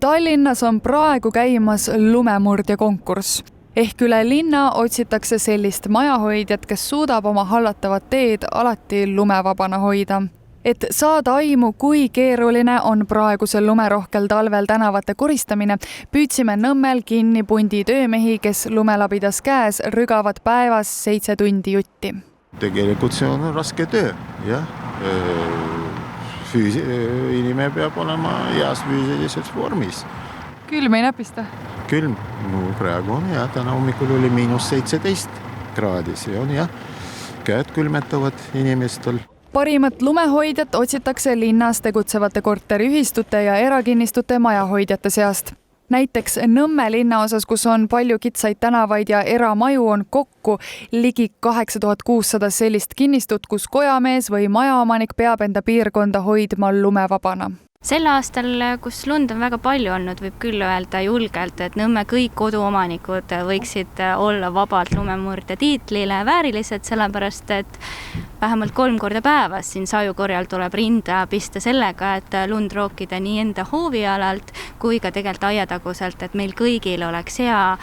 Tallinnas on praegu käimas lumemurdja konkurss. Ehk üle linna otsitakse sellist majahoidjat, kes suudab oma hallatavat teed alati lumevabana hoida. Et saada aimu, kui keeruline on praegusel lumerohkel talvel tänavate koristamine, püüdsime Nõmmel kinni pundi töömehi, kes lumelabidas käes rügavad päevas 7 tundi jutti. Tegelikult see on raske töö, jah. Inimene peab olema heas füüsilises vormis. Külm ei näpista? Külm, praegu on jah, täna hommikul oli -17 kraadi, see on jah, käed külmetavad inimestel. Parimat lumehoidjat otsitakse linnas tegutsevate korteriühistute ja erakinnistute majahoidjate seast. Näiteks Nõmme linnaosas, kus on palju kitsaid tänavaid ja eramaju, on kokku ligi 8600 sellist kinnistut, kus kojamees või majaomanik peab enda piirkonda hoidma lumevabana. Sel aastal, kus lund on väga palju olnud, võib küll öelda julgelt, et Nõmme kõik koduomanikud võiksid olla vabalt lumemurdja tiitlile väärilised, sellepärast et vähemalt 3 korda päevas siin sajukorjal tuleb rinda pista sellega, et lund rookida nii enda hoovialalt kui ka tegelikult aiataguselt, et meil kõigil oleks hea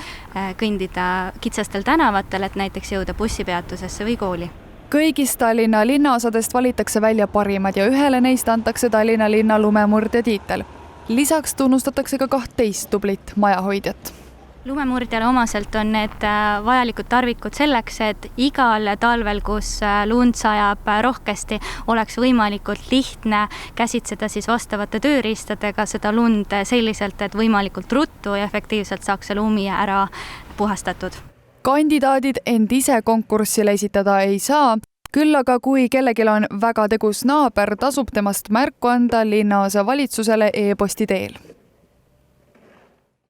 kõndida kitsastel tänavatel, et näiteks jõuda bussipeatusesse või kooli. Kõigist Tallinna linnaosadest valitakse välja parimad ja ühele neist antakse Tallinna linna lumemurdja tiitel. Lisaks tunnustatakse ka 12 tublit majahoidjat. Lumemurdjale omaselt on need vajalikud tarvikud selleks, et igal talvel, kus lund sajab rohkesti, oleks võimalikult lihtne käsitseda siis vastavate tööriistadega seda lund selliselt, et võimalikult ruttu ja efektiivselt saaks see lumi ära puhastatud. Kandidaadid end ise konkursile esitada ei saa, küll aga kui kellelgi on väga tegus naaber, tasub temast märku anda linnaosa valitsusele e-posti teel.